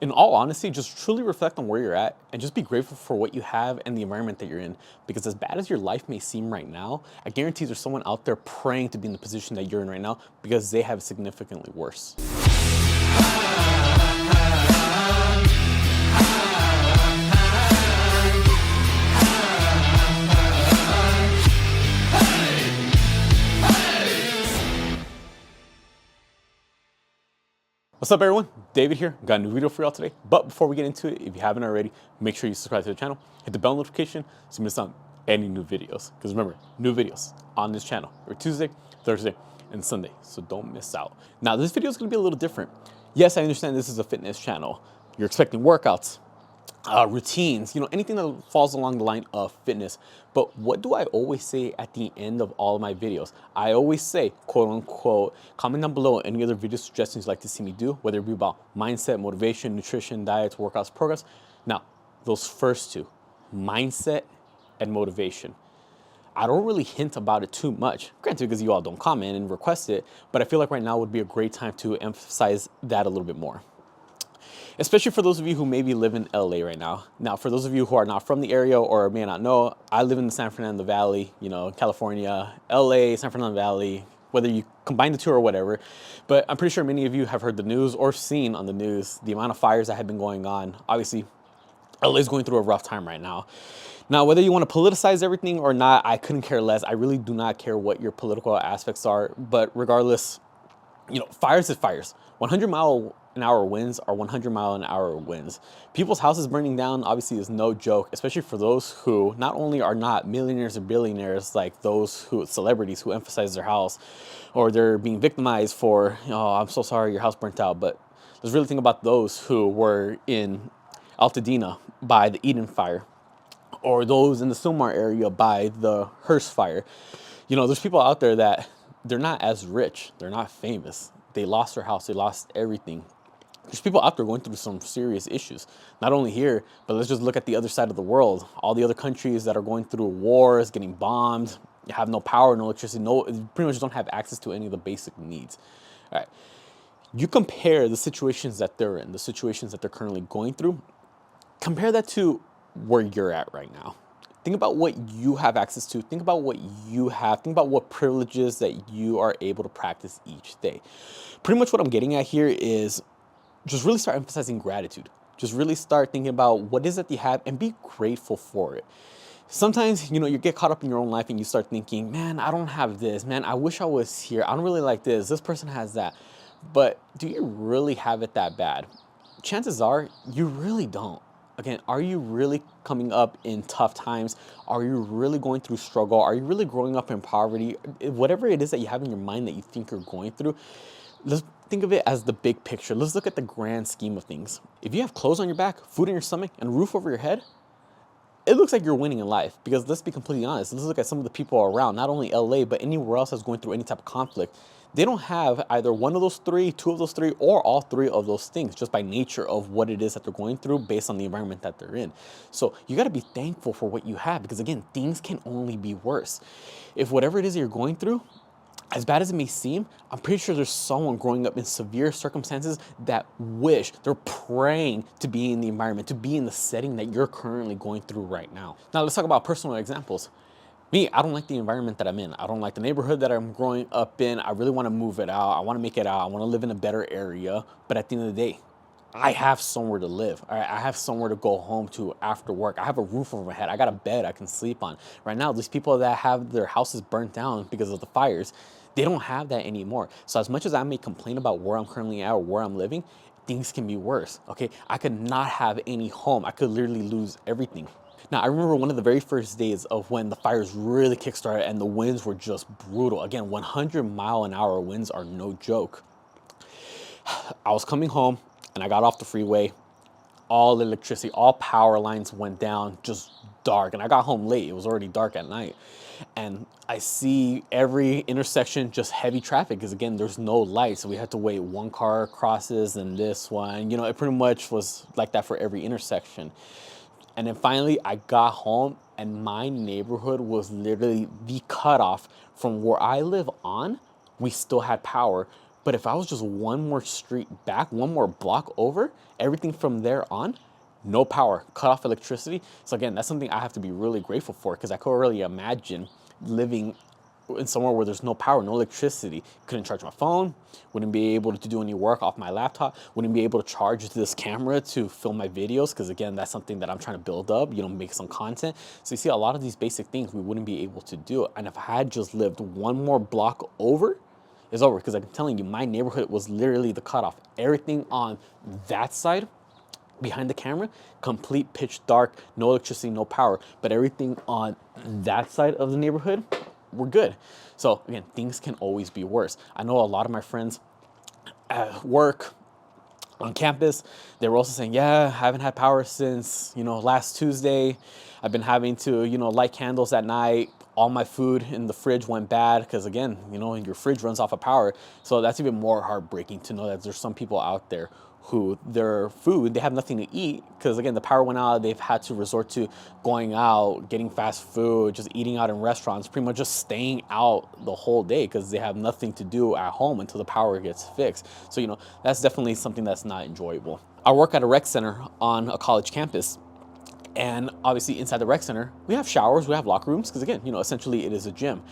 In all honesty, just truly reflect on where you're at and just be grateful for what you have and the environment that you're in. Because as bad as your life may seem right now, I guarantee there's someone out there praying to be in the position that you're in right now because they have it significantly worse. What's up everyone? David here. Got a new video for y'all today. But before we get into it, if you haven't already, make sure you subscribe to the channel, hit the bell notification so you miss out on any new videos. Because remember, new videos on this channel every Tuesday, Thursday, and Sunday. So don't miss out. Now this video is going to be a little different. Yes, I understand this is a fitness channel. You're expecting workouts, routines, anything that falls along the line of fitness. But what do I always say at the end of all of my videos? I always say, quote unquote, comment down below any other video suggestions you'd like to see me do, whether it be about mindset, motivation, nutrition, diets, workouts, programs. Now, those first two, mindset and motivation, I don't really hint about it too much, granted because you all don't comment and request it, but I feel like right now would be a great time to emphasize that a little bit more. Especially for those of you who maybe live in LA right now. Now, for those of you who are not from the area or may not know, I live in the San Fernando Valley, California, LA, San Fernando Valley, whether you combine the two or whatever. But I'm pretty sure many of you have heard the news or seen on the news the amount of fires that have been going on. Obviously, LA is going through a rough time right now. Now, whether you want to politicize everything or not, I couldn't care less. I really do not care what your political aspects are. But regardless, fires is fires. 100-mile-an-hour winds are 100-mile-an-hour winds. People's houses burning down obviously is no joke, especially for those who not only are not millionaires or billionaires, like those celebrities who emphasize their house, or they're being victimized for, oh, I'm so sorry, your house burnt out. But let's really think about those who were in Altadena by the Eden fire, or those in the Sylmar area by the Hearst fire. There's people out there that they're not as rich, they're not famous. They lost their house, they lost everything. There's people out there going through some serious issues, not only here, but let's just look at the other side of the world. All the other countries that are going through wars, getting bombed, have no power, no electricity, pretty much don't have access to any of the basic needs. All right, you compare the situations that they're in, the situations that they're currently going through, compare that to where you're at right now. Think about what you have access to. Think about what you have. Think about what privileges that you are able to practice each day. Pretty much what I'm getting at here is just really start emphasizing gratitude. Just really start thinking about what is it you have and be grateful for it. Sometimes, you get caught up in your own life and you start thinking, man, I don't have this. Man, I wish I was here. I don't really like this. This person has that. But do you really have it that bad? Chances are you really don't. Again, are you really coming up in tough times? Are you really going through struggle? Are you really growing up in poverty? Whatever it is that you have in your mind that you think you're going through, let's think of it as the big picture. Let's look at the grand scheme of things. If you have clothes on your back, food in your stomach, and a roof over your head, it looks like you're winning in life. Because let's be completely honest, let's look at some of the people around, not only LA, but anywhere else that's going through any type of conflict. They don't have either one of those three, two of those three, or all three of those things just by nature of what it is that they're going through based on the environment that they're in. So you got to be thankful for what you have because, again, things can only be worse. If whatever it is that you're going through, as bad as it may seem, I'm pretty sure there's someone growing up in severe circumstances that wish, they're praying to be in the environment, to be in the setting that you're currently going through right now. Now let's talk about personal examples. Me, I don't like the environment that I'm in. I don't like the neighborhood that I'm growing up in. I really want to move it out. I want to make it out. I want to live in a better area. But at the end of the day, I have somewhere to live. All right? I have somewhere to go home to after work. I have a roof over my head. I got a bed I can sleep on. Right now, these people that have their houses burnt down because of the fires, they don't have that anymore. So as much as I may complain about where I'm currently at or where I'm living, things can be worse. Okay, I could not have any home. I could literally lose everything. Now, I remember one of the very first days of when the fires really kickstarted and the winds were just brutal. Again, 100-mile-an-hour winds are no joke. I was coming home and I got off the freeway. All electricity, all power lines went down, just dark. And I got home late. It was already dark at night. And I see every intersection just heavy traffic because, again, there's no light. So we had to wait. One car crosses and this one. It pretty much was like that for every intersection. And then finally, I got home and my neighborhood was literally the cutoff from where I live on. We still had power. But if I was just one more street back, one more block over, everything from there on, no power, cut off electricity. So again, that's something I have to be really grateful for, because I couldn't really imagine living in somewhere where there's no power, no electricity. Couldn't charge my phone, wouldn't be able to do any work off my laptop, wouldn't be able to charge this camera to film my videos, because again, that's something that I'm trying to build up, make some content. So you see, a lot of these basic things we wouldn't be able to do. And if I had just lived one more block over, it's over, because I'm telling you, my neighborhood was literally the cutoff. Everything on that side behind the camera, complete pitch dark, no electricity, no power. But everything on that side of the neighborhood, we're good. So again, things can always be worse. I know a lot of my friends at work, on campus, they were also saying, yeah, I haven't had power since, last Tuesday. I've been having to, light candles at night. All my food in the fridge went bad because, again, your fridge runs off of power. So that's even more heartbreaking to know that there's some people out there who their food, they have nothing to eat because, again, the power went out. They've had to resort to going out, getting fast food, just eating out in restaurants, pretty much just staying out the whole day because they have nothing to do at home until the power gets fixed. So, that's definitely something that's not enjoyable. I work at a rec center on a college campus. And obviously inside the rec center, we have showers, we have locker rooms, because again, essentially it is a gym.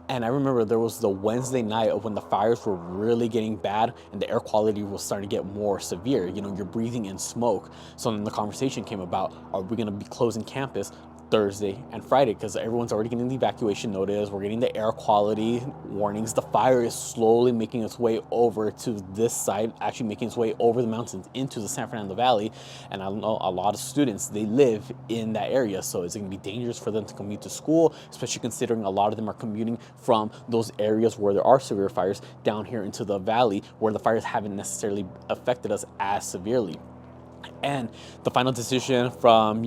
And I remember there was the Wednesday night of when the fires were really getting bad and the air quality was starting to get more severe. You're breathing in smoke. So then the conversation came about, are we gonna be closing campus Thursday and Friday, because everyone's already getting the evacuation notice, we're getting the air quality warnings. The fire is slowly making its way over to this side, actually making its way over the mountains into the San Fernando Valley. And I know a lot of students, they live in that area, so it's gonna be dangerous for them to commute to school, especially considering a lot of them are commuting from those areas where there are severe fires down here into the valley where the fires haven't necessarily affected us as severely. And the final decision from,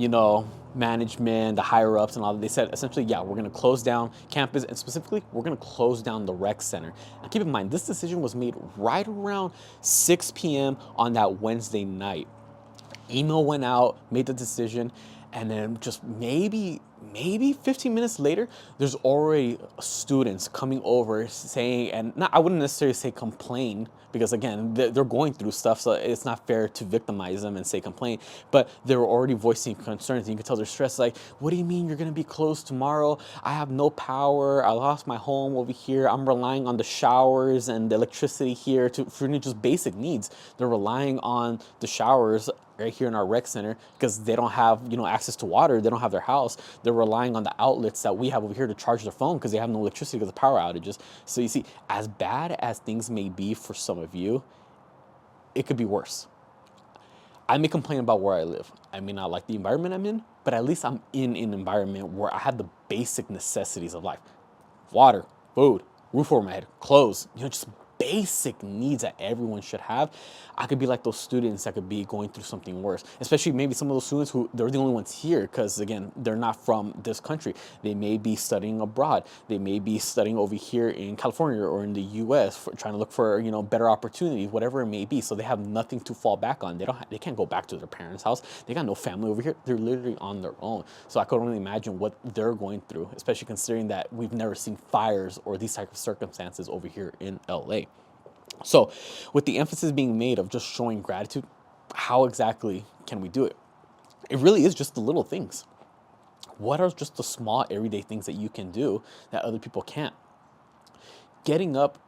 management, the higher ups and all that, they said essentially, yeah, we're gonna close down campus, and specifically, we're gonna close down the rec center. And keep in mind, this decision was made right around 6 p.m. on that Wednesday night. Email went out, made the decision, and then just maybe 15 minutes later, there's already students coming over saying, and not, I wouldn't necessarily say complain, because again, they're going through stuff, so it's not fair to victimize them and say complain, but they were already voicing concerns, and you can tell they're stressed, like, what do you mean you're gonna be closed tomorrow? I have no power, I lost my home over here, I'm relying on the showers and the electricity here for just basic needs. They're relying on the showers right here in our rec center because they don't have access to water, they don't have their house. They're relying on the outlets that we have over here to charge their phone because they have no electricity because of power outages. So you see, as bad as things may be for some of you, it could be worse. I may complain about where I live, I may not like the environment I'm in, but at least I'm in an environment where I have the basic necessities of life: water, food, roof over my head, clothes, just basic needs that everyone should have. I could be like those students that could be going through something worse, especially maybe some of those students who they're the only ones here because, again, they're not from this country. They may be studying abroad. They may be studying over here in California or in the US, trying to look for, better opportunities, whatever it may be. So they have nothing to fall back on. They can't go back to their parents' house. They got no family over here. They're literally on their own. So I could only imagine what they're going through, especially considering that we've never seen fires or these type of circumstances over here in LA. So with the emphasis being made of just showing gratitude, how exactly can we do it? It really is just the little things. What are just the small everyday things that you can do that other people can't? Getting up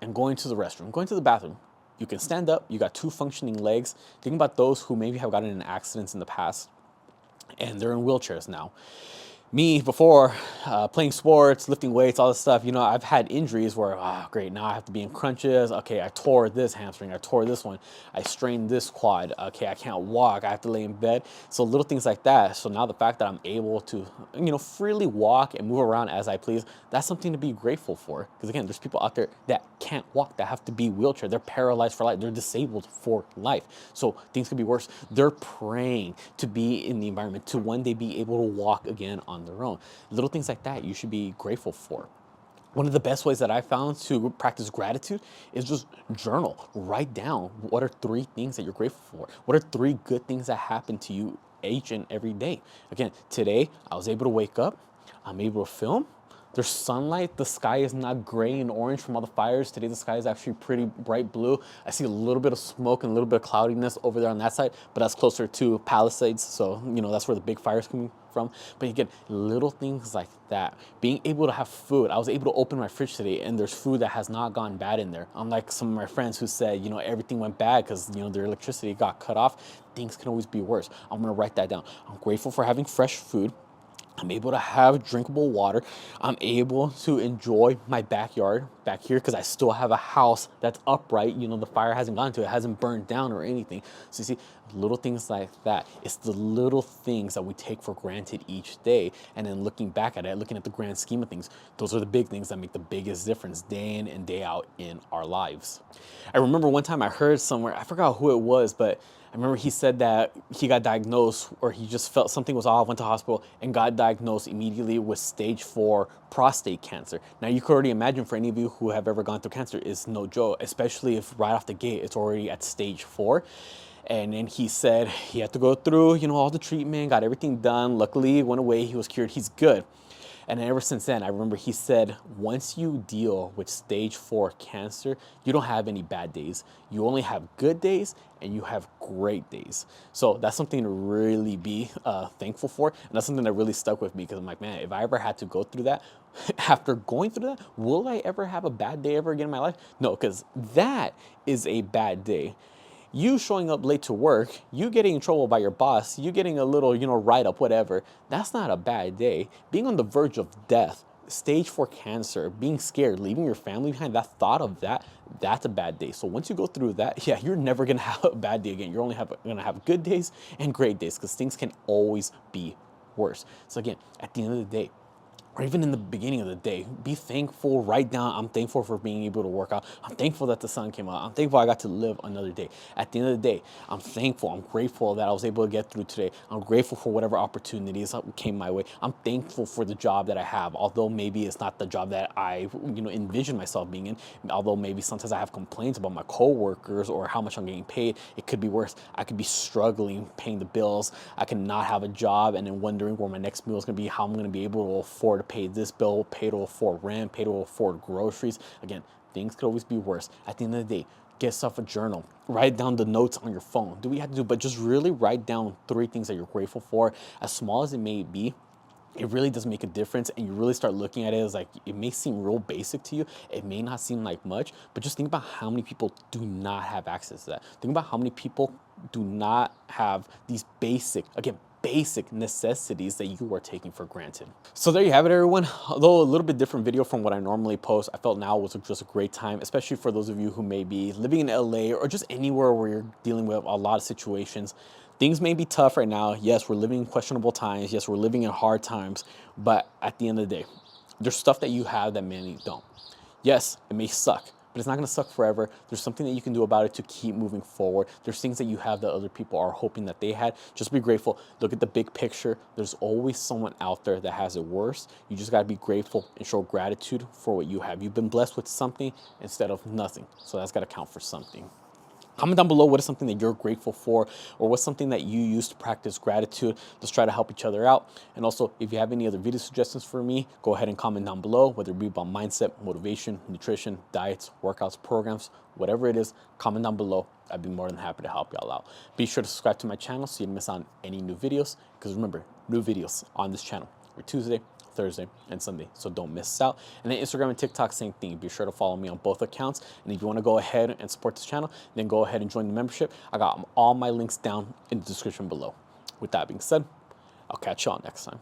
and going to the restroom, going to the bathroom. You can stand up, you got 2 functioning legs. Think about those who maybe have gotten in accidents in the past and they're in wheelchairs now. Me, before playing sports, lifting weights, all this stuff, I've had injuries where, great, now I have to be in crunches. Okay, I tore this hamstring, I tore this one, I strained this quad. Okay, I can't walk, I have to lay in bed. So little things like that. So now the fact that I'm able to, freely walk and move around as I please, that's something to be grateful for. Because again, there's people out there that can't walk, that have to be wheelchair. They're paralyzed for life. They're disabled for life. So things could be worse. They're praying to be in the environment, to one day be able to walk again on their own. Little things like that you should be grateful for. One of the best ways that I found to practice gratitude is just journal. Write down what are 3 things that you're grateful for. What are 3 good things that happen to you each and every day. Again, today I was able to wake up. I'm able to film. There's sunlight. The sky is not gray and orange from all the fires. Today the sky is actually pretty bright blue. I see a little bit of smoke and a little bit of cloudiness over there on that side, but that's closer to Palisades, so you know that's where the big fire's coming from. But again, little things like that. Being able to have food. I was able to open my fridge today and there's food that has not gone bad in there. Unlike some of my friends who said, you know, everything went bad because, you know, their electricity got cut off. Things can always be worse. I'm gonna write that down. I'm grateful for having fresh food. I'm able to have drinkable water. I'm able to enjoy my backyard back here because I still have a house that's upright. You know, the fire hasn't gone to it, hasn't burned down or anything. So you see, little things like that. It's the little things that we take for granted each day. And then looking back at it, looking at the grand scheme of things, those are the big things that make the biggest difference day in and day out in our lives. I remember one time I heard somewhere, I forgot who it was, but I remember he said that he got diagnosed, or he just felt something was off, went to hospital and got diagnosed immediately with stage 4 prostate cancer. Now you could already imagine, for any of you who have ever gone through cancer, is no joke, especially if right off the gate it's already at stage 4. And then he said he had to go through, you know, all the treatment, got everything done. Luckily, it went away, he was cured, he's good. And ever since then, I remember he said, once you deal with stage 4 cancer, you don't have any bad days. You only have good days and you have great days. So that's something to really be thankful for. And that's something that really stuck with me because I'm like, man, if I ever had to go through that, after going through that, will I ever have a bad day ever again in my life? No, because that is a bad day. You showing up late to work, you getting in trouble by your boss, you getting a little, you know, write-up, whatever, that's not a bad day. Being on the verge of death, stage 4 cancer, being scared, leaving your family behind, that thought of that, that's a bad day. So once you go through that, yeah, you're never gonna have a bad day again. You're only gonna have good days and great days because things can always be worse. So again, at the end of the day, or even in the beginning of the day, be thankful, write down, I'm thankful for being able to work out. I'm thankful that the sun came out. I'm thankful I got to live another day. At the end of the day, I'm thankful, I'm grateful that I was able to get through today. I'm grateful for whatever opportunities came my way. I'm thankful for the job that I have, although maybe it's not the job that I, you know, envision myself being in. Although maybe sometimes I have complaints about my coworkers or how much I'm getting paid. It could be worse. I could be struggling paying the bills. I could not have a job and then wondering where my next meal is going to be, how I'm going to be able to afford to pay this bill, pay to afford rent, pay to afford groceries. Again, things could always be worse. At the end of the day, get yourself a journal. Write down the notes on your phone. Do what you have to do, but just really write down 3 things that you're grateful for, as small as it may be. It really does make a difference, and you really start looking at it as like, it may seem real basic to you, it may not seem like much, but just think about how many people do not have access to that. Think about how many people do not have these basic necessities that you are taking for granted. So there you have it, everyone. Although a little bit different video from what I normally post, I felt now was just a great time, especially for those of you who may be living in LA or just anywhere where you're dealing with a lot of situations. Things may be tough right now. Yes, we're living in questionable times. Yes, we're living in hard times. But at the end of the day, there's stuff that you have that many don't. Yes, it may suck, but it's not gonna suck forever. There's something that you can do about it to keep moving forward. There's things that you have that other people are hoping that they had. Just be grateful. Look at the big picture. There's always someone out there that has it worse. You just gotta be grateful and show gratitude for what you have. You've been blessed with something instead of nothing. So that's gotta count for something. Comment down below what is something that you're grateful for, or what's something that you use to practice gratitude. Let's try to help each other out. And also, if you have any other video suggestions for me, go ahead and comment down below, whether it be about mindset, motivation, nutrition, diets, workouts, programs, whatever it is, comment down below. I'd be more than happy to help y'all out. Be sure to subscribe to my channel so you don't miss out on any new videos, because remember, new videos on this channel every Tuesday, Thursday, and Sunday, so don't miss out. And then Instagram and TikTok, same thing. Be sure to follow me on both accounts. And if you want to go ahead and support this channel, then go ahead and join the membership. I got all my links down in the description below. With that being said, I'll catch y'all next time.